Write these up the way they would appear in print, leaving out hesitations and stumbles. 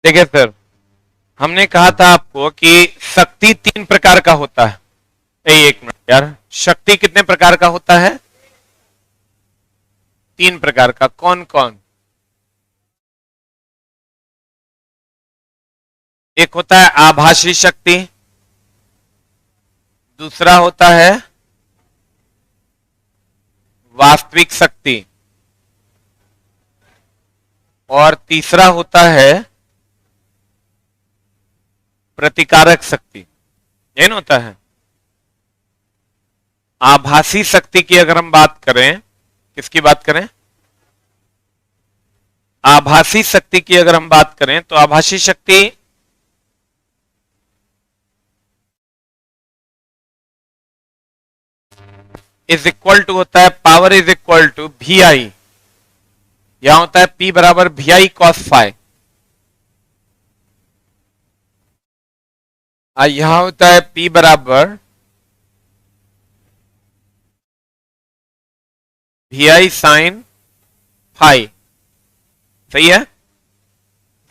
देखिए सर, हमने कहा था आपको कि शक्ति 3 प्रकार का होता है। एक मिनट यार, शक्ति कितने प्रकार का होता है? 3 प्रकार का। कौन कौन? एक होता है आभासी शक्ति, दूसरा होता है वास्तविक शक्ति, और तीसरा होता है प्रतिकारक शक्ति। यही ना होता है। आभासी शक्ति की अगर हम बात करें, किसकी बात करें? आभासी शक्ति की अगर हम बात करें तो आभासी शक्ति इज इक्वल टू होता है, power is equal to V I. यहां होता है P बराबर वी आई कॉस फाइ। यहां होता है P बराबर वी आई साइन फाइ। सही है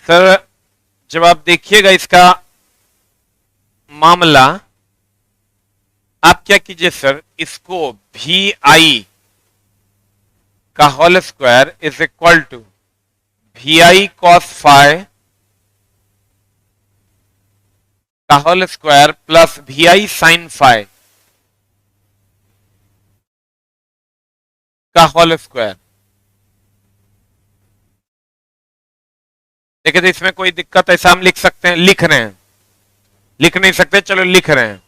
सर? जब आप देखिएगा इसका मामला, आप क्या कीजिए सर, इसको वी आई का whole square is equal to V I cos phi का whole square plus V I sine phi का होल स्क्वायर। देखिए तो इसमें कोई दिक्कत? ऐसा हम लिख सकते हैं, लिख रहे हैं, लिख नहीं सकते, चलो लिख रहे हैं।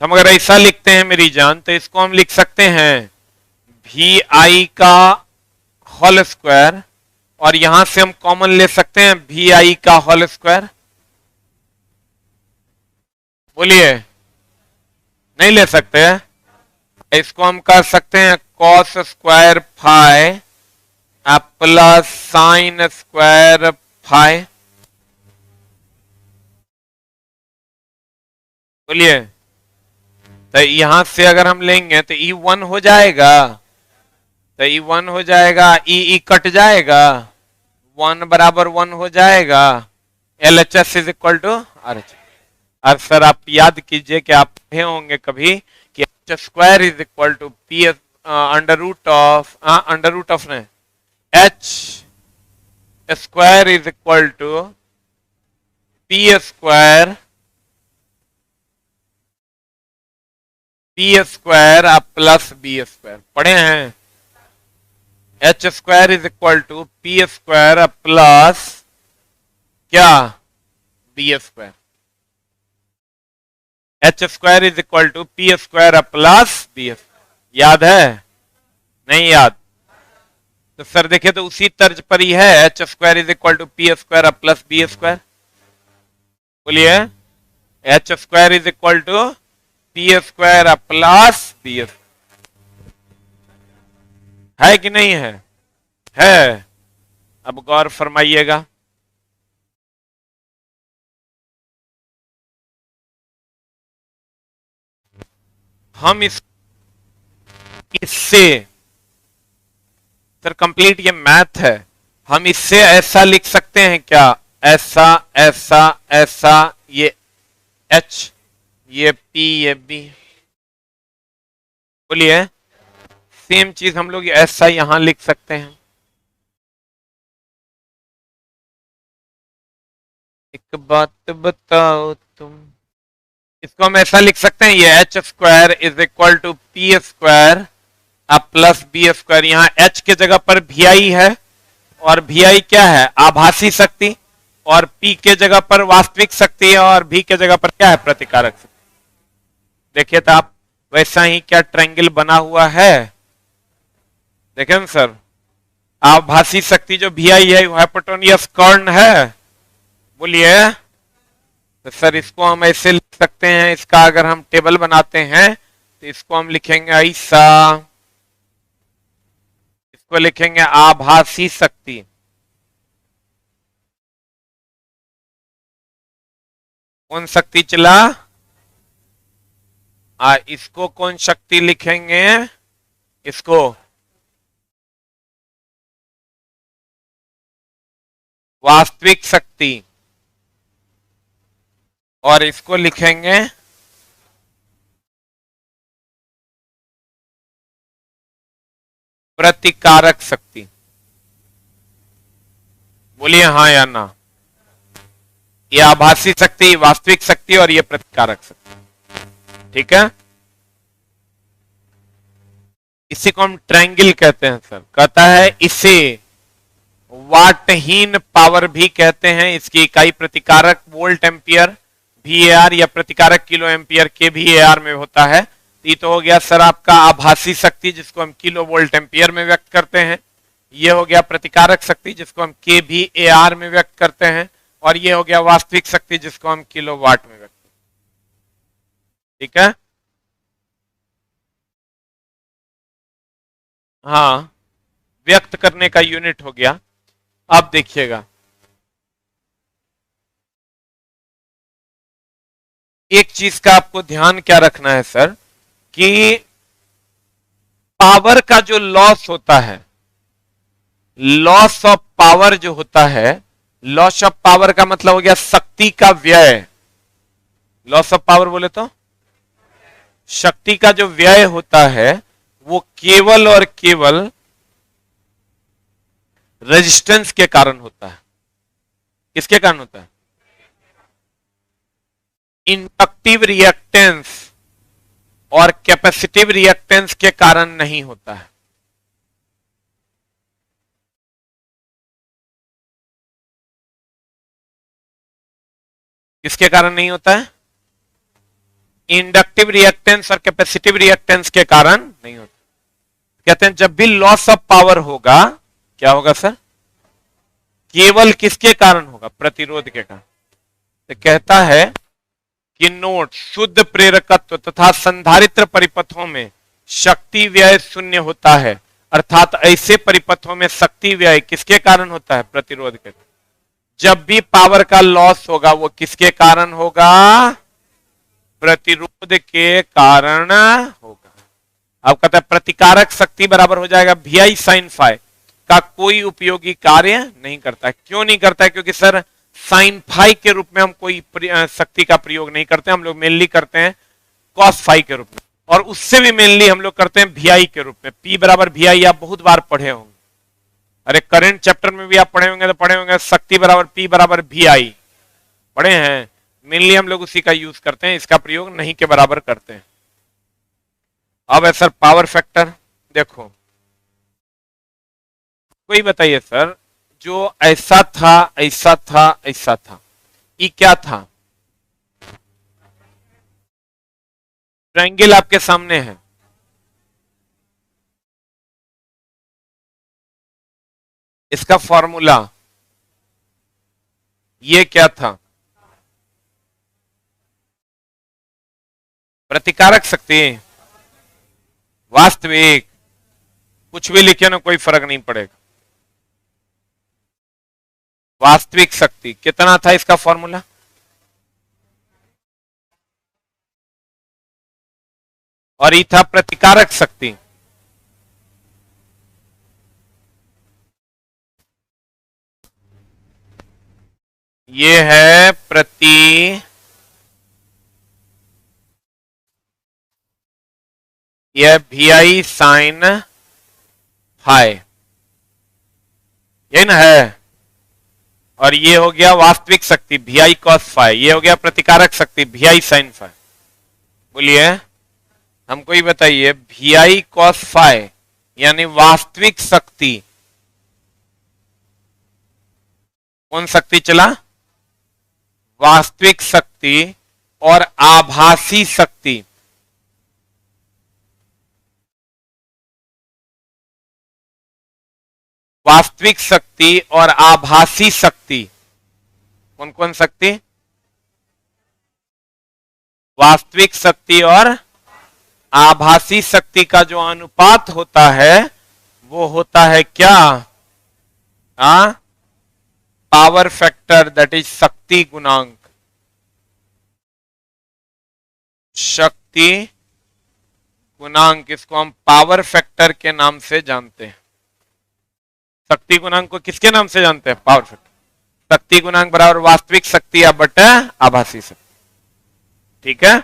हम अगर ऐसा लिखते हैं मेरी जान, तो इसको हम लिख सकते हैं वी आई का होल स्क्वायर, और यहां से हम कॉमन ले सकते हैं वी आई का होल स्क्वायर। बोलिए, नहीं ले सकते? इसको हम कर सकते हैं cos square phi plus sine square phi. बोलिए, तो यहां से अगर हम लेंगे तो ई 1 हो जाएगा, तो ई 1 हो जाएगा, ई कट जाएगा, 1 बराबर 1 हो जाएगा। L H S is equal to R H. अब सर आप याद कीजिए कि आप पढ़े होंगे कभी कि H square is equal to P under root of ने H square is equal to P square plus B square. पढ़े हैं? H square is equal to P square plus क्या? B square. H square is equal to P square plus B square. याद है? नहीं याद? तो sir देखिए, तो उसी तर्ज पर ही है, H square is equal to P square plus B square. बोलिए, H square is equal to P square plus B square. है कि नहीं है? है। अब गौर फरमाइएगा, हम इससे सर कंप्लीट ये मैथ है, हम इससे ऐसा लिख सकते हैं क्या? ऐसा ऐसा ऐसा, ये एच, ये पी, ये बी। बोलिए, सेम चीज हम लोग ऐसा यहां लिख सकते हैं। एक बात बताओ तुम, इसको हम ऐसा लिख सकते हैं, ये H square is equal to P square plus B square. यहां एच के जगह पर वी आई है, और वी आई क्या है? आभासी शक्ति, और पी के जगह पर वास्तविक शक्ति है, और भी के जगह पर क्या है? प्रतिकारक शक्ति। देखिए तो आप वैसा ही क्या ट्रायंगल बना हुआ है, देखें ना सर। आभासी शक्ति जो वी आई है, हाइपोटेन्यूस कर्ण है। बोलिए, तो सर इसको हम ऐसे लिख सकते हैं, इसका अगर हम टेबल बनाते हैं तो इसको हम लिखेंगे ऐसा, इसको लिखेंगे आभासी शक्ति, कौन शक्ति चला? इसको कौन शक्ति लिखेंगे? इसको वास्तविक शक्ति। और इसको लिखेंगे प्रतिकारक शक्ति। बोलिए हाँ या ना। ये आभासी शक्ति, वास्तविक शक्ति और ये प्रतिकारक शक्ति। ठीक है, इसी को हम ट्रायंगल कहते हैं सर। कहता है इसे वाटहीन पावर भी कहते हैं। इसकी इकाई प्रतिकारक वोल्ट एम्पियर VAR या प्रतिकारक किलो एम्पियर के VAR में होता है। ये तो हो गया सर आपका आभासी शक्ति जिसको हम किलो वोल्ट एम्पियर में व्यक्त करते हैं। ये हो गया प्रतिकारक शक्ति जिसको हम kVAR में व्यक्त करते हैं। और ये हो गया वास्तविक शक्ति जिसको हम किलो वाट में व्यक्त करते हैं। ठीक है, हाँ, व्यक्त करने का यूनिट हो गया। अब देखिएगा, एक चीज का आपको ध्यान क्या रखना है सर, कि पावर का जो लॉस होता है, लॉस ऑफ पावर जो होता है, लॉस ऑफ पावर का मतलब हो गया शक्ति का व्यय। लॉस ऑफ पावर बोले तो शक्ति का जो व्यय होता है वो केवल और केवल रेजिस्टेंस के कारण होता है। किसके कारण होता है? इंडक्टिव रिएक्टेंस और कैपेसिटिव रिएक्टेंस के कारण नहीं होता है। किसके कारण नहीं होता है? इंडक्टिव रिएक्टेंस और कैपेसिटिव रिएक्टेंस के कारण नहीं होता। कहते हैं जब भी लॉस ऑफ पावर होगा, क्या होगा सर? केवल किसके कारण होगा? प्रतिरोध के कारण। तो कहता है कि नोट, शुद्ध प्रेरकत्व तथा संधारित्र परिपथों में शक्ति व्यय शून्य होता है। अर्थात ऐसे परिपथों में शक्ति व्यय किसके कारण होता है? प्रतिरोध के कारण। जब भी पावर का लॉस होगा वो किसके कारण होगा? प्रतिरोध के कारण होगा। अब कहता है प्रतिकारक शक्ति बराबर हो जाएगा VI sin phi का कोई उपयोगी कार्य नहीं करता है। क्यों नहीं करता है? क्योंकि सर साइन फाई के रूप में हम कोई शक्ति का प्रयोग नहीं करते। हम लोग मेनली करते हैं कॉस फाई के रूप में, और उससे भी मेनली हम लोग करते हैं VI के रूप में। P बराबर VI आप बहुत बार पढ़े होंगे। अरे करंट चैप्टर में भी आप पढ़े होंगे, तो पढ़े होंगे शक्ति बराबर P बराबर VI, पढ़े हैं। मेनली हम लोग उसी का यूज करते हैं, इसका प्रयोग नहीं के बराबर करते हैं। अब है सर पावर फैक्टर। देखो, कोई बताइए सर, जो ऐसा था, ऐसा था, ऐसा था, ये क्या था? ट्रायंगल आपके सामने है। इसका फॉर्मूला ये क्या था? प्रतिकारक शक्ति, वास्तविक, कुछ भी लिखे ना कोई फर्क नहीं पड़ेगा। वास्तविक शक्ति कितना था इसका फॉर्मूला? और ये था प्रतिकारक शक्ति। ये है यह VI sin phi, ये ना है। और ये हो गया वास्तविक शक्ति VI cos phi, ये हो गया प्रतिकारक शक्ति VI sin phi। बोलिए, हमको ही बताइए, VI cos phi यानी वास्तविक शक्ति कौन शक्ति चला? वास्तविक शक्ति और आभासी शक्ति। वास्तविक शक्ति और आभासी शक्ति, कौन कौन शक्ति? वास्तविक शक्ति और आभासी शक्ति का जो अनुपात होता है वो होता है क्या? पावर फैक्टर, दैट इज शक्ति गुणांक। शक्ति गुणांक, इसको हम पावर फैक्टर के नाम से जानते हैं। शक्ति गुणांक को किसके नाम से जानते हैं? Power factor. शक्ति गुणांक बराबर वास्तविक शक्ति या बटा आभासी शक्ति। ठीक है।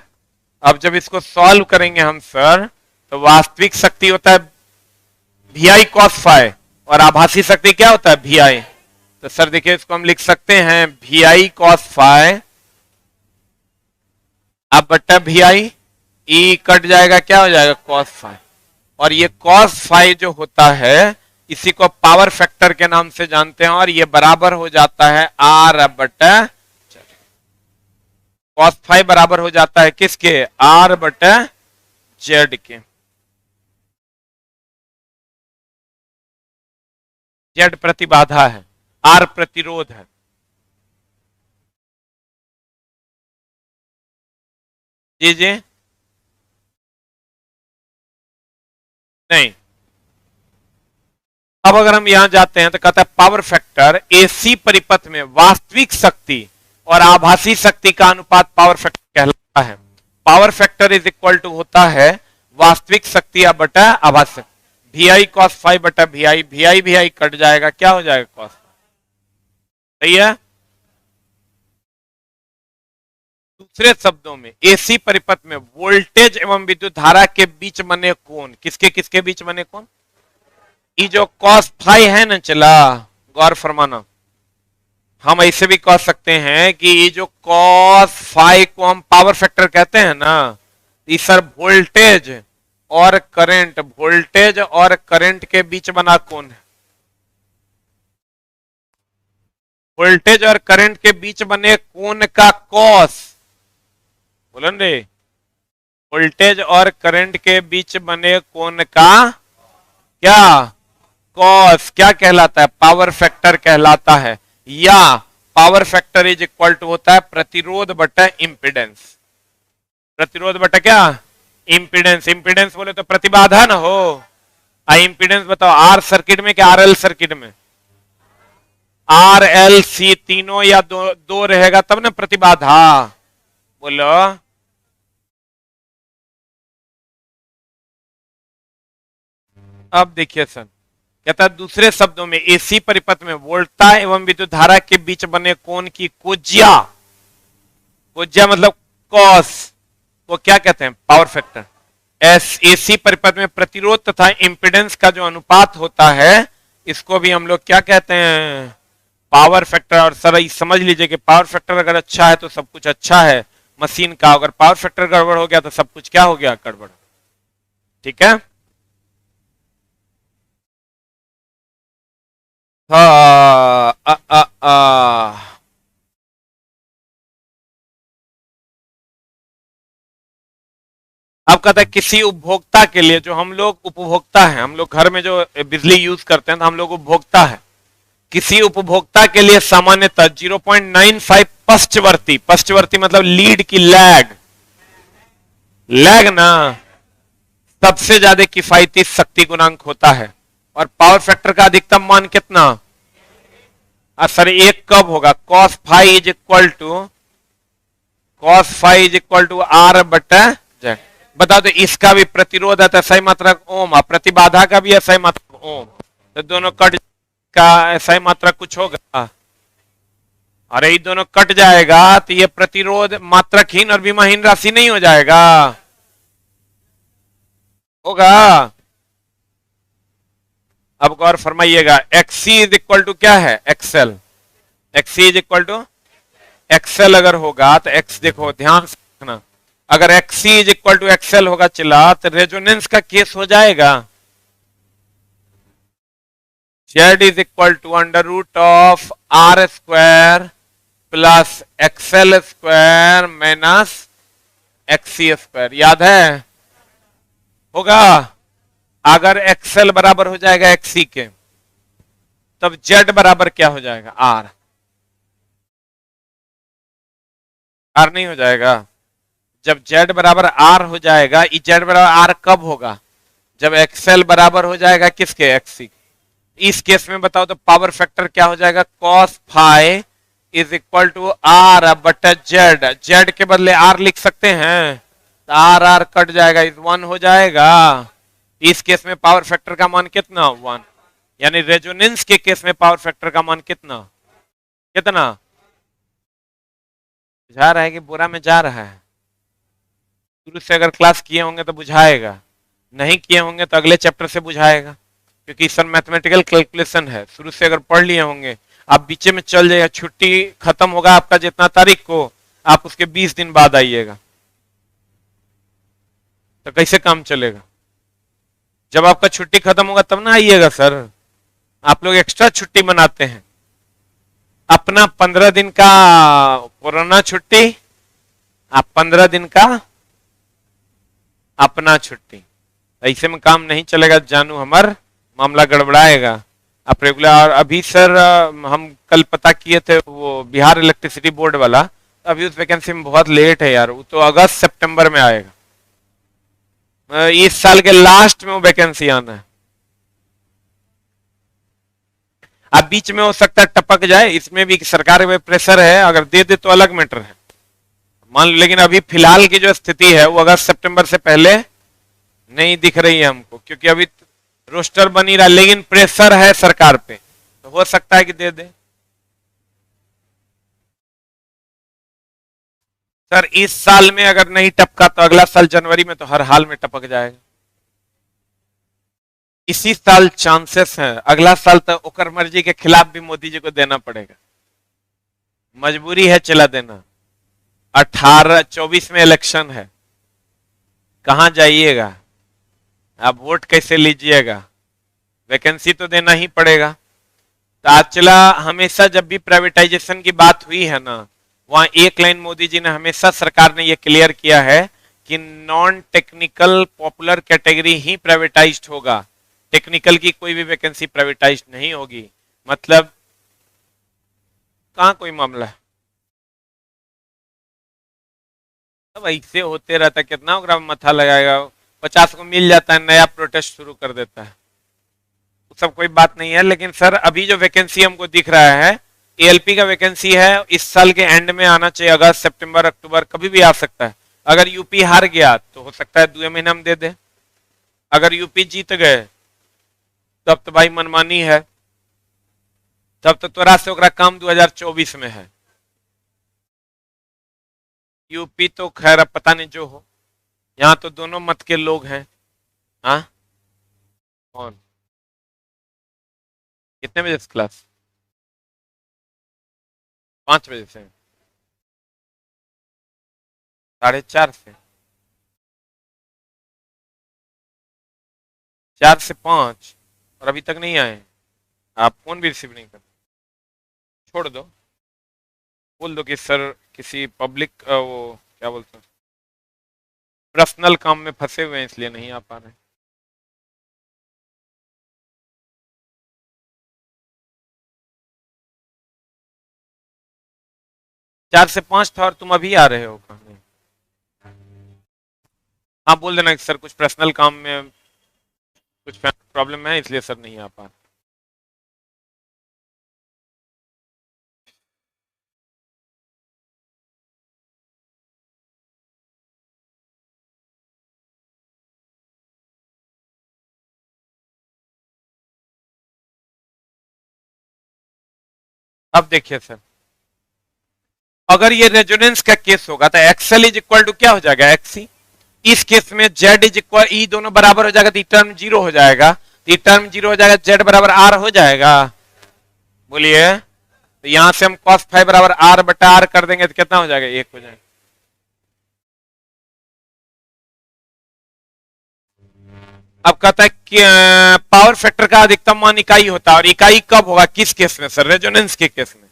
अब जब इसको सॉल्व करेंगे हम सर, तो वास्तविक शक्ति होता है VI cos phi और आभासी शक्ति क्या होता है VI। तो सर देखिए इसको हम लिख सकते हैं VI cos phi अब बट्टा VI, E कट जाएगा, क्या हो जाएगा cos phi। और ये cos phi जो होता है इसी को पावर फैक्टर के नाम से जानते हैं, और ये बराबर हो जाता है R बटा cos phi बराबर हो जाता है किसके, R बटा Z के। Z प्रतिबाधा है, R प्रतिरोध है। जी जी नहीं। अब अगर हम यहां जाते हैं तो कहता है पावर फैक्टर एसी परिपथ में वास्तविक शक्ति और आभासी शक्ति का अनुपात पावर फैक्टर कहलाता है। Power factor is equal to होता है वास्तविक शक्ति या बटा आभासी VI cos phi बटा VI, VI कट जाएगा, क्या हो जाएगा cos। सही है। दूसरे शब्दों में एसी परिपथ में वोल्टेज एवं विद्युत धारा के बीच बने कोण, किसके किसके बीच बने कोण, ये जो cos phi है ना, चला गौर फरमाना, हम ऐसे भी कह सकते हैं कि ये जो cos phi को हम पावर फैक्टर कहते हैं ना, ये सर वोल्टेज और करंट, वोल्टेज और करंट के बीच बना कोण है। वोल्टेज और करंट के बीच बने कोण का cos, बोलन रे, वोल्टेज और करंट के बीच बने कोण का क्या, cos, क्या कहलाता है, पावर फैक्टर कहलाता है। या power factor is equal to होता है प्रतिरोध बटा इंपिडेंस। प्रतिरोध बटा क्या, इंपिडेंस। इंपिडेंस बोले तो प्रतिबाधा ना हो, इंपिडेंस बताओ, आर सर्किट में क्या RL सर्किट में, RLC तीनों या दो रहेगा तब ना प्रतिबाधा। बोलो अब देखिए सर, कहता है दूसरे शब्दों में एसी परिपथ में वोल्टता एवं विद्युत धारा के बीच बने कोण की कोज्या, कोज्या मतलब कॉस, वो क्या कहते हैं, पावर फैक्टर। एसी परिपथ में प्रतिरोध तथा इंपिडेंस का जो अनुपात होता है इसको भी हम लोग क्या कहते हैं, पावर फैक्टर। और सर समझ लीजिए कि पावर फैक्टर अगर अच्छा है तो सब कुछ अच्छा है मशीन का, अगर पावर फैक्टर गड़बड़ हो गया तो सब कुछ क्या हो गया, गड़बड़। ठीक है। अब कहता है किसी उपभोक्ता के लिए, जो हम लोग उपभोक्ता हैं, हम लोग घर में जो बिजली यूज करते हैं तो हम लोग उपभोक्ता है, किसी उपभोक्ता के लिए सामान्यतः 0.95 पश्चवर्ती, पश्चवर्ती मतलब लीड की लैग, लैग ना सबसे ज्यादा किफायती शक्ति गुणांक होता है। और पावर फैक्टर का अधिकतम मान कितना, सर एक कब होगा, cos phi is equal to R बटा Z। बता दो इसका भी प्रतिरोध है तो सही मात्रक ओम, प्रतिबाधा का भी है सही मात्रक ओम, तो दोनों कट का सही मात्रक कुछ होगा, अरे ये दोनों कट जाएगा तो ये प्रतिरोध मात्रकहीन और विमाहीन राशि नहीं हो जाएगा, होगा। अब गौर फरमाइएगा, XC इज इक्वल टू क्या है, XL, XC is equal to XL अगर होगा तो X देखो ध्यान से रखना, अगर XC is equal to XL होगा चिल्ला तो रेजोनेंस का केस हो जाएगा। Z is equal to under root of R square plus XL square minus XC square, याद है, होगा। अगर XL बराबर हो जाएगा XC के तब Z बराबर क्या हो जाएगा, R, R नहीं हो जाएगा। जब Z बराबर R हो जाएगा, Z बराबर R कब होगा, जब XL बराबर हो जाएगा किसके, XC। इस केस में बताओ तो पावर फैक्टर क्या हो जाएगा, cos phi is equal to R बटा Z, Z के बदले R लिख सकते हैं, तो R कट जाएगा, इस 1 हो जाएगा। इस केस में पावर फैक्टर का मान कितना, 1, यानी रेजोनेंस के केस में पावर फैक्टर का मान कितना, कितना जा रहा है कि बुरा में जा रहा है, शुरू से अगर क्लास किए होंगे तो बुझाएगा, नहीं किए होंगे तो अगले चैप्टर से बुझाएगा, क्योंकि सर मैथमेटिकल कैलकुलेशन है। शुरू से अगर पढ़ लिए होंगे, आप बीचे में चल जाएगा, छुट्टी खत्म होगा आपका जितना तारीख को, आप उसके 20 दिन बाद आइएगा, तो कैसे काम चलेगा? जब आपका छुट्टी खत्म होगा तब ना आइएगा सर। आप लोग एक्स्ट्रा छुट्टी मनाते हैं, अपना 15 दिन का कोरोना छुट्टी, आप 15 दिन का अपना छुट्टी, ऐसे में काम नहीं चलेगा जानू, हमार मामला गड़बड़ाएगा। आप रेगुलर, और अभी सर हम कल पता किए थे वो बिहार इलेक्ट्रिसिटी बोर्ड वाला, अभी उस वैकेंसी में बहुत लेट है यार, वो तो अगस्त सितंबर में आएगा। इस साल के लास्ट में वो वैकेंसी आना है। अब बीच में हो सकता है टपक जाए, इसमें भी सरकार में प्रेशर है, अगर दे दे तो अलग मैटर है, मान लो। लेकिन अभी फिलहाल की जो स्थिति है वो अगस्त सितंबर से पहले नहीं दिख रही है हमको, क्योंकि अभी रोस्टर बन ही रहा, लेकिन प्रेशर है सरकार पे, तो हो सकता है कि दे दे। सर इस साल में अगर नहीं टपका तो अगला साल जनवरी में तो हर हाल में टपक जाएगा। इसी साल चांसेस हैं, अगला साल तो ओकर मर्जी के खिलाफ भी मोदी जी को देना पड़ेगा, मजबूरी है चला देना। 18-24 में इलेक्शन है, कहां जाइएगा आप, वोट कैसे लीजिएगा? वैकेंसी तो देना ही पड़ेगा। तो आज चला, हमेशा जब भी प्राइवेटाइजेशन की बात हुई है ना, वहां एक लाइन मोदी जी ने हमेशा, सरकार ने यह क्लियर किया है कि नॉन टेक्निकल पॉपुलर कैटेगरी ही प्राइवेटाइज्ड होगा, टेक्निकल की कोई भी वैकेंसी प्राइवेटाइज्ड नहीं होगी। मतलब कहां कोई मामला है, अब ऐसे होते रहता, कितना ओकरा मथा लगाएगा, 50 को मिल जाता है, नया प्रोटेस्ट शुरू कर देता है, वो सब कोई बात नहीं है। लेकिन सर अभी जो वैकेंसी हमको दिख रहा है, एएलपी का वैकेंसी है, इस साल के एंड में आना चाहिए, अगस्त सितंबर अक्टूबर कभी भी आ सकता है। अगर यूपी हार गया तो हो सकता है 2 महीना में दे दे, अगर यूपी जीत गए तब तो भाई मनमानी है, तब तो त्वरा से ओकरा काम 2024 में है। यूपी तो खैर अब पता नहीं जो हो, यहाँ तो दोनों मत के लोग हैं। हाँ कौन, कितने बजे से क्लास? 5 बजे से 4:30 से 4 से 5, और अभी तक नहीं आए, आप फोन भी रिसीव नहीं कर, छोड़ दो, बोल दो कि सर किसी पब्लिक वो क्या बोलते हैं, पर्सनल काम में फंसे हुए हैं इसलिए नहीं आ पा रहे। चार से 5 था और तुम अभी आ रहे हो कहने। हाँ बोल देना कि सर कुछ पर्सनल काम में कुछ प्रॉब्लम है इसलिए सर नहीं आ पा रहे। अब देखिए सर, अगर ये रेजोनेंस का केस होगा तो एक्सएल इज इक्वल टू क्या हो जाएगा, एक्सी। इस केस में जेड इज इक्वल, ई दोनों बराबर हो जाएगा तो टर्म 0 हो जाएगा, तो टर्म 0 हो जाएगा, जेड बराबर आर हो जाएगा। बोलिए, तो यहां से हम cos फाइव बराबर आर बटा आर कर देंगे तो कितना हो जाएगा, 1 हो जाएगा। अब कहता है कि पावर फैक्टर का अधिकतम मान इकाई होता है, और इकाई कब होगा, किस केस में सर, रेजोनेंस के केस में।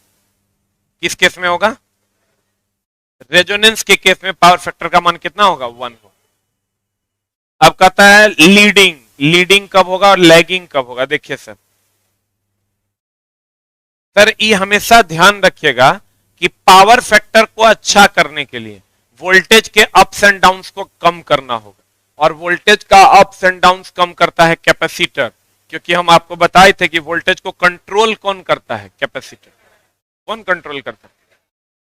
किस केस में होगा, रेजोनेंस के केस में पावर फैक्टर का मान कितना होगा, 1 होगा। अब कहता है लीडिंग, लीडिंग कब होगा और लैगिंग कब होगा। देखिए सर, सर ये हमेशा ध्यान रखिएगा कि पावर फैक्टर को अच्छा करने के लिए वोल्टेज के अप्स एंड डाउन्स को कम करना होगा, और वोल्टेज का अप्स एंड डाउन्स कम करता है कैपेसिटर, क्योंकि हम आपको बताए थे कि वोल्टेज को कंट्रोल कौन करता है, कैपेसिटर। कौन कंट्रोल करता है,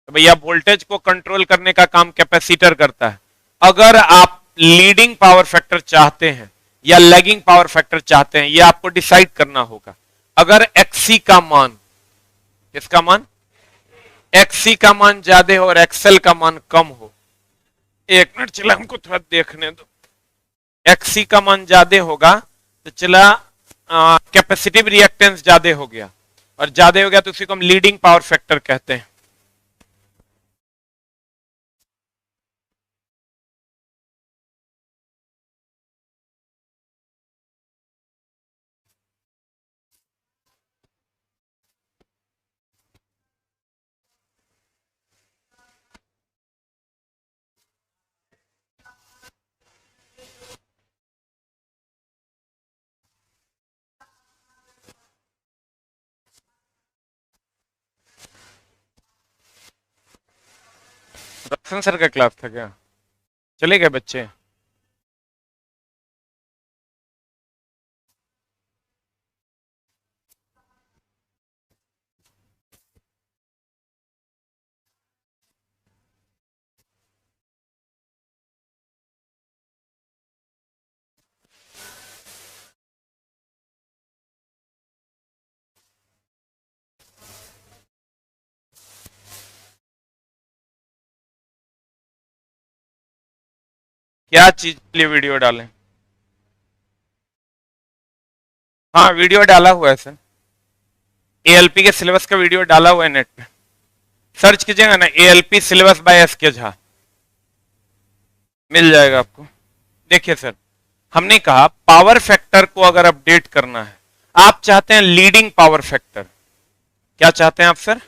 तो भैया वोल्टेज को कंट्रोल करने का काम कैपेसिटर करता है। अगर आप लीडिंग पावर फैक्टर चाहते हैं या लैगिंग पावर फैक्टर चाहते हैं, ये आपको डिसाइड करना होगा। अगर एक्सी का मान, किसका मान, एक्सी का मान ज्यादा हो और एक्सएल का मान कम हो, एक मिनट चला, हमको थोड़ा देखने दो। एक्सी का मान ज्यादा होगा तो चला कैपेसिटिव रिएक्टेंस ज्यादा हो गया, और ज्यादा हो गया तो उसी को हम लीडिंग पावर फैक्टर कहते हैं। रोशन सर का क्लास था क्या? चले गए बच्चे? क्या चीज के लिए वीडियो डालें? हाँ वीडियो डाला हुआ है सर, एएलपी के सिलेबस का वीडियो डाला हुआ है नेट पे, सर्च कीजिएगा ना ALP syllabus by SK Jha, मिल जाएगा आपको। देखिए सर, हमने कहा पावर फैक्टर को अगर अपडेट करना है, आप चाहते हैं लीडिंग पावर फैक्टर। क्या चाहते हैं आप सर?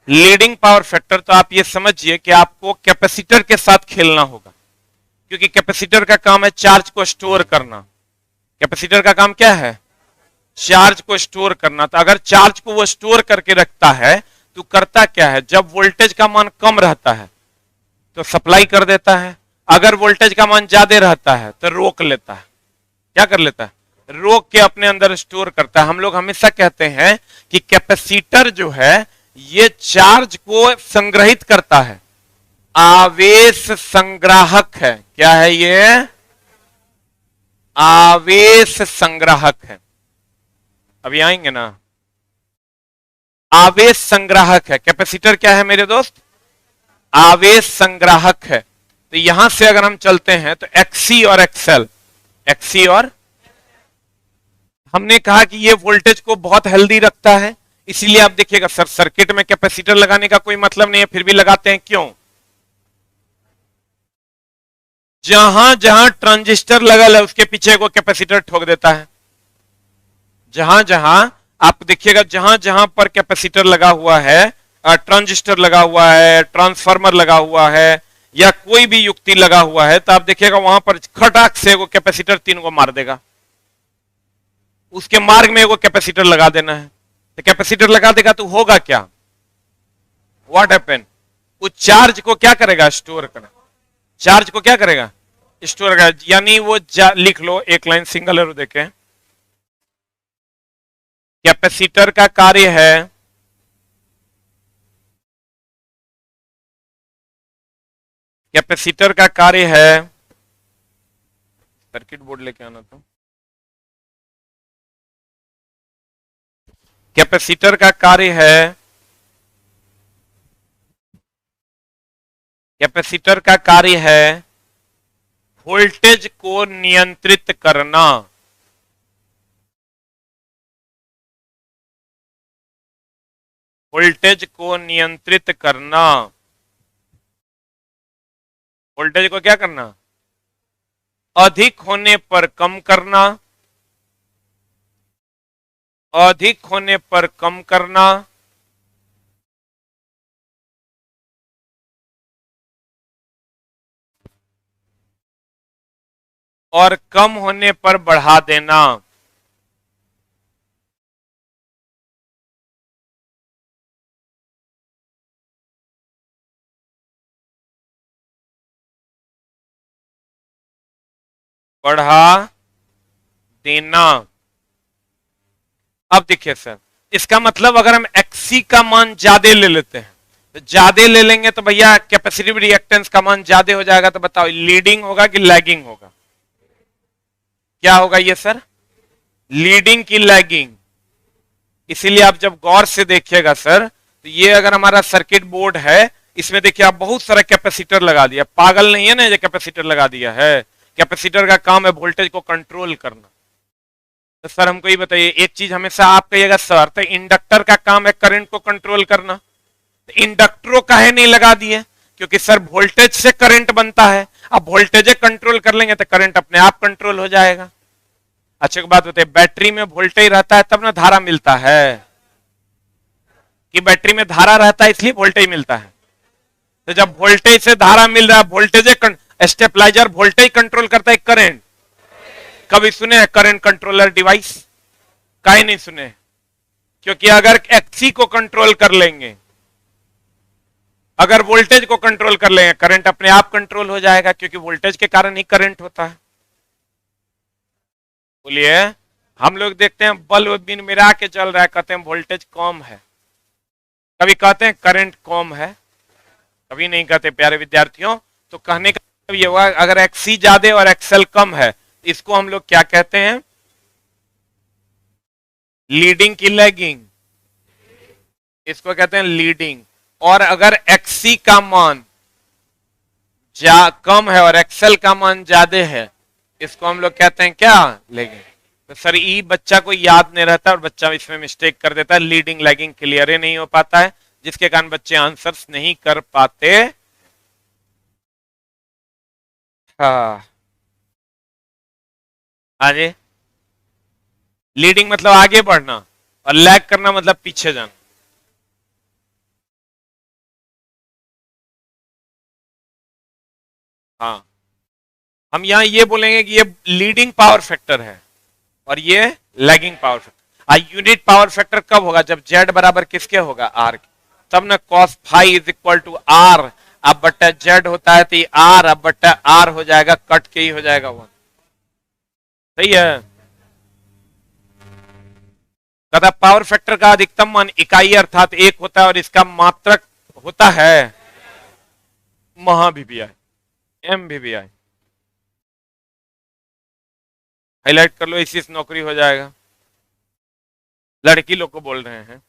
Leading power factor. तो आप ये समझिए कि आपको कैपेसिटर के साथ खेलना होगा, क्योंकि कैपेसिटर का काम है चार्ज को स्टोर करना। कैपेसिटर का काम क्या है? चार्ज को स्टोर करना। तो अगर चार्ज को वो स्टोर करके रखता है तो करता क्या है, जब वोल्टेज का मान कम रहता है तो सप्लाई कर देता है, अगर वोल्टेज का मान ज्यादा रहता है तो रोक लेता है। क्या कर लेता है? रोक के अपने अंदर स्टोर करता है। हम लोग हमेशा कहते हैं कि कैपेसिटर जो है ये चार्ज को संग्रहित करता है, आवेश संग्राहक है। क्या है ये? आवेश संग्राहक है। अभी आएंगे ना, आवेश संग्राहक है। कैपेसिटर क्या है मेरे दोस्त? आवेश संग्राहक है। तो यहां से अगर हम चलते हैं तो एक्सी और एक्सएल, एक्सी और, हमने कहा कि ये वोल्टेज को बहुत हेल्दी रखता है, इसीलिए आप देखिएगा सर सर्किट में कैपेसिटर लगाने का कोई मतलब नहीं है, फिर भी लगाते हैं। क्यों? जहां जहां ट्रांजिस्टर लगा है उसके पीछे को कैपेसिटर ठोक देता है। जहां जहां आप देखिएगा, जहां जहां पर कैपेसिटर लगा हुआ है, ट्रांजिस्टर लगा हुआ है, ट्रांसफार्मर लगा हुआ है, या कोई भी युक्ति लगा हुआ है, तो आप देखिएगा वहां पर खटाक से वो कैपेसिटर तीन को मार देगा। उसके मार्ग में वो कैपेसिटर लगा देना है। तो कैपेसिटर लगा देगा तो होगा क्या? What happen? वो चार्ज को क्या करेगा? स्टोर करेगा। चार्ज को क्या करेगा? स्टोर करेगा। यानी वो लिख लो एक लाइन सिंगल एरो देखें, कैपेसिटर का कार्य है, कैपेसिटर का कार्य है, सर्किट बोर्ड लेके आना तो, कैपेसिटर का कार्य है, कैपेसिटर का कार्य है वोल्टेज को नियंत्रित करना। वोल्टेज को नियंत्रित करना। वोल्टेज को क्या करना? अधिक होने पर कम करना, अधिक होने पर कम करना, और कम होने पर बढ़ा देना। बढ़ा देना। अब देखिए सर, इसका मतलब अगर हम एक्सी का मान ज्यादा ले लेते हैं, तो ज्यादा ले लेंगे तो भैया कैपेसिटिव रिएक्टेंस का मान ज्यादा हो जाएगा। तो बताओ लीडिंग होगा कि लैगिंग होगा? क्या होगा ये सर? लीडिंग की लैगिंग। इसीलिए आप जब गौर से देखिएगा सर, तो ये अगर हमारा सर्किट बोर्ड है, इसमें देखिए आप बहुत सारा कैपेसिटर लगा दिया, पागल नहीं है ना, ये कैपेसिटर लगा दिया है। कैपेसिटर का काम है वोल्टेज को कंट्रोल करना। तो सर हमको ये बताइए, एक चीज हमेशा आप कहिएगा सर, तो इंडक्टर का काम है करंट को कंट्रोल करना, तो इंडक्टरों काहे नहीं लगा दिए? क्योंकि सर वोल्टेज से करंट बनता है, अब वोल्टेज कंट्रोल कर लेंगे तो करंट अपने आप कंट्रोल हो जाएगा। अच्छा एक बात बताइए, बैटरी में वोल्टेज रहता है तब ना धारा मिलता है, कि बैटरी में धारा रहता है इसलिए वोल्टेज मिलता है? तो जब वोल्टेज से धारा मिल रहा है, वोल्टेज स्टेबलाइजर वोल्टेज कंट्रोल करता है करंट। कभी सुने हैं करंट कंट्रोलर डिवाइस? काहे नहीं सुने? क्योंकि अगर एक्सी को कंट्रोल कर लेंगे, अगर वोल्टेज को कंट्रोल कर लेंगे, करंट अपने आप कंट्रोल हो जाएगा, क्योंकि वोल्टेज के कारण ही करंट होता है। बोलिए, हम लोग देखते हैं बल्ब बिन मिला के चल रहा है, कहते हैं वोल्टेज कम है, कभी कहते हैं करंट कम है, कभी नहीं कहते प्यारे विद्यार्थियों। तो कहने का मतलब ये हुआ, अगर एक्सी ज्यादा और एक्सएल कम है, इसको हम लोग क्या कहते हैं? लीडिंग की लैगिंग, इसको कहते हैं लीडिंग। और अगर एक्सी का मान कम है और एक्सएल का मान ज्यादा है, इसको हम लोग कहते हैं क्या? लैगिंग। तो सर ई बच्चा को याद नहीं रहता और बच्चा इसमें मिस्टेक कर देता है, लीडिंग लैगिंग क्लियर ही नहीं हो पाता है, जिसके कारण बच्चे आंसर्स नहीं कर पाते। हाँ आगे, लीडिंग मतलब आगे बढ़ना और लैग करना मतलब पीछे जाना। हाँ, हम यहां ये बोलेंगे कि ये लीडिंग पावर फैक्टर है और ये lagging power factor. Unit power factor कब होगा? जब जेड बराबर किसके होगा? आर के, तब ना cos phi is equal to R. अब बट्टा जेड होता है तो ये आर, अब बट्टा आर हो जाएगा, कट के ही हो जाएगा वो। सही है। कहता पावर फैक्टर का अधिकतम मान इकाई अर्थात एक होता है और इसका मात्रक होता है महा वीवीआई, एम वीवीआई। हाईलाइट कर लो, इसी से नौकरी हो जाएगा। लड़की लोग को बोल रहे हैं।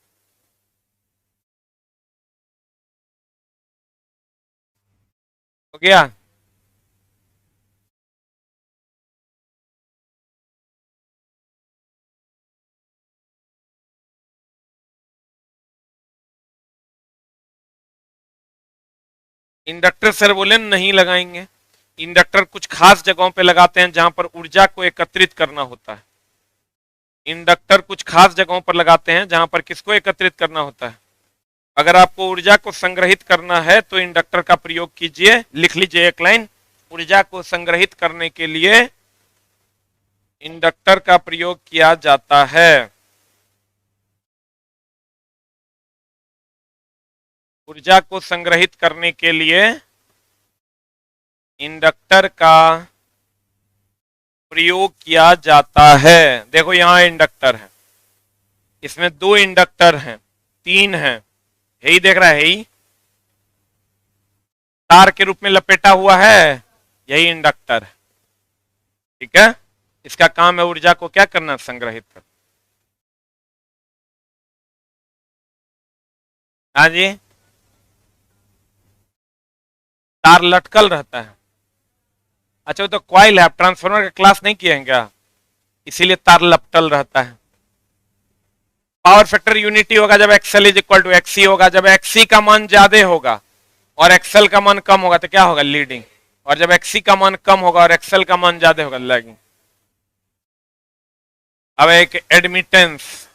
हो गया? इंडक्टर सर बोले नहीं लगाएंगे। इंडक्टर कुछ खास जगहों पे लगाते हैं जहां पर ऊर्जा को एकत्रित करना होता है। इंडक्टर कुछ खास जगहों पर लगाते हैं जहां पर किसको एकत्रित करना होता है? अगर आपको ऊर्जा को संग्रहित करना है तो इंडक्टर का प्रयोग कीजिए। लिख लीजिए एक लाइन, ऊर्जा को संग्रहित करने के लिए इंडक्टर का प्रयोग किया जाता है। ऊर्जा को संग्रहित करने के लिए इंडक्टर का प्रयोग किया जाता है। देखो यहां इंडक्टर है, इसमें दो इंडक्टर हैं, तीन हैं, यही देख रहा है, यही तार के रूप में लपेटा हुआ है, यही इंडक्टर है। ठीक है, इसका काम है ऊर्जा को क्या करना? संग्रहित करना। हाँ जी, तार लटकल रहता है। अच्छा वो तो कॉइल है, आप ट्रांसफार्मर का क्लास नहीं किए हैं क्या? इसीलिए तार लपटल रहता है। पावर फैक्टर यूनिटी होगा जब XL is equal to XC होगा। जब एक्सी का मान ज्यादा होगा और एक्सएल का मान कम होगा तो क्या होगा? लीडिंग। और जब एक्सी का मान कम होगा और एक्सएल का मान ज्यादा होगा, लैगिंग। अब एक एडमिटेंस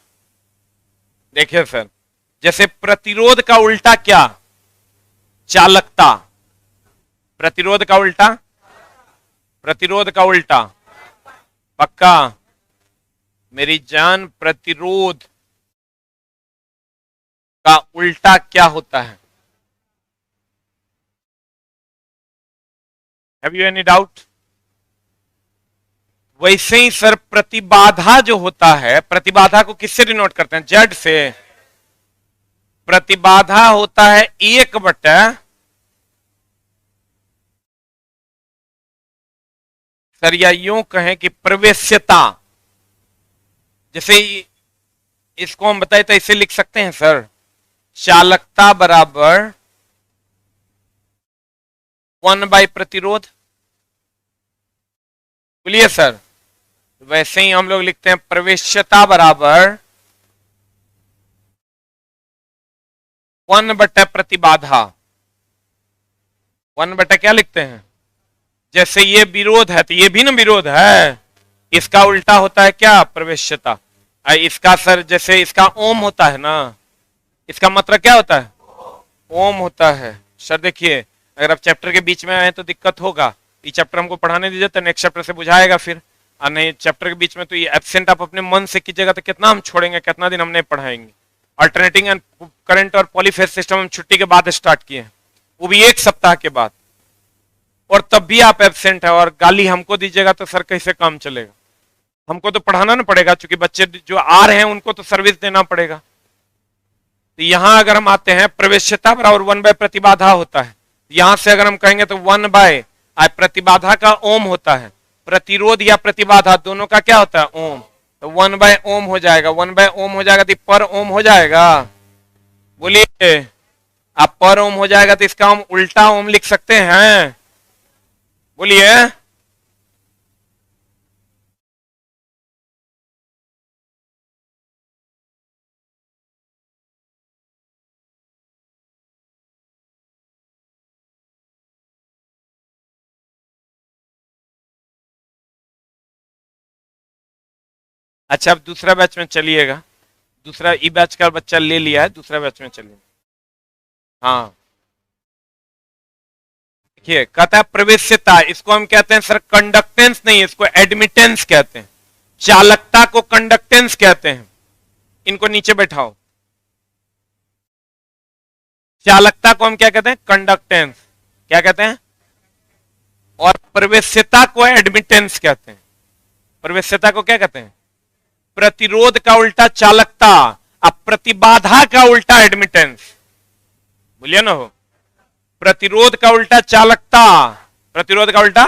देखिए सर, जैसे प्रतिरोध का उल्टा क्या? चालकता। प्रतिरोध का उल्टा? प्रतिरोध का उल्टा पक्का? मेरी जान, प्रतिरोध का उल्टा क्या होता है? Have you any doubt? वैसे ही सर प्रतिबाधा जो होता है, प्रतिबाधा को किससे डिनोट करते हैं? जेड से। प्रतिबाधा होता है 1/, सर या यूं कहें कि प्रवेश्यता। जैसे इसको हम बताए तो इसे लिख सकते हैं सर, चालकता बराबर 1 बाय प्रतिरोध। बोलिए सर। वैसे ही हम लोग लिखते हैं प्रवेश्यता बराबर 1 बटा प्रतिबाधा। 1 बटा क्या लिखते हैं? जैसे ये विरोध है तो ये भी ना विरोध है, इसका उल्टा होता है क्या? प्रवेश्यता। इसका सर जैसे इसका ओम होता है ना, इसका मतलब क्या होता है? ओम होता है। सर देखिए, अगर आप चैप्टर के बीच में आए तो दिक्कत होगा, ये चैप्टर हमको पढ़ाने दीजिए तो नेक्स्ट चैप्टर से बुझाएगा फिर, और नहीं चैप्टर के बीच में तो ये एब्सेंट आप अपने मन से कीजिएगा तो कितना हम छोड़ेंगे, कितना दिन हम नहीं पढ़ाएंगे। अल्टरनेटिंग एंड करंट और पॉलीफेज सिस्टम हम छुट्टी के बाद स्टार्ट किए हैं, वो भी 1 सप्ताह के बाद, और तब भी आप एब्सेंट है और गाली हमको दीजिएगा तो सर कैसे काम चलेगा? हमको तो पढ़ाना ना पड़ेगा, क्योंकि बच्चे जो आ रहे हैं उनको तो सर्विस देना पड़ेगा। तो यहां अगर हम आते हैं प्रवेश्यता बराबर 1 बाय प्रतिबाधा होता है, यहां से अगर हम कहेंगे तो 1 बाय प्रतिबाधा का ओम होता है, प्रतिरोध या प्रतिबाधा दोनों का क्या होता है? ओम। तो 1 बाय ओम हो जाएगा, 1 बाय ओम हो जाएगा तो पर ओम हो जाएगा। बोलिए, आप पर ओम हो जाएगा तो इसका हम उल्टा ओम लिख सकते हैं। बोलिए, अच्छा अब दूसरा बैच में चलिएगा, दूसरा ई बैच का बच्चा ले लिया है, दूसरा बैच में चलिए। हाँ देखिए, कहता है प्रवेश्यता, इसको हम कहते हैं सर कंडक्टेंस नहीं, इसको एडमिटेंस कहते हैं। चालकता को कंडक्टेंस कहते हैं। इनको नीचे बैठाओ। चालकता को हम क्या कहते हैं? कंडक्टेंस। क्या कहते हैं? और प्रवेश्यता को एडमिटेंस कहते हैं। प्रवेश्यता को क्या कहते हैं? प्रतिरोध का उल्टा चालकता, अब प्रतिबाधा का उल्टा एडमिटेंस। बोलिए ना, हो प्रतिरोध का उल्टा चालकता, प्रतिरोध का उल्टा,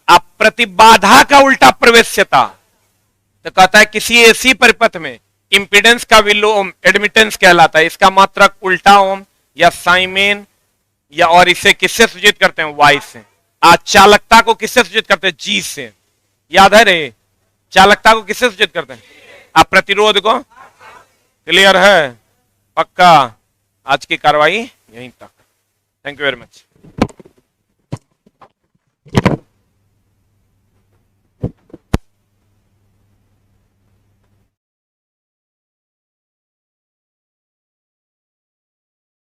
अब प्रतिबाधा का उल्टा प्रवेश्यता। तो कहता है किसी ऐसी परिपथ में इंपीडेंस का विलोम एडमिटेंस कहलाता है, इसका मात्रक उल्टा ओम या साइमेन, या और इसे किससे सूचित करते हैं? वाई से। आज चालकता को किससे सूचित करते हैं? जी से। याद है रे? चालकता को किससे सूचित करते हैं? अब प्रतिरोध को। क्लियर है? पक्का? आज की कार्रवाई यहीं तक। Thank you very much.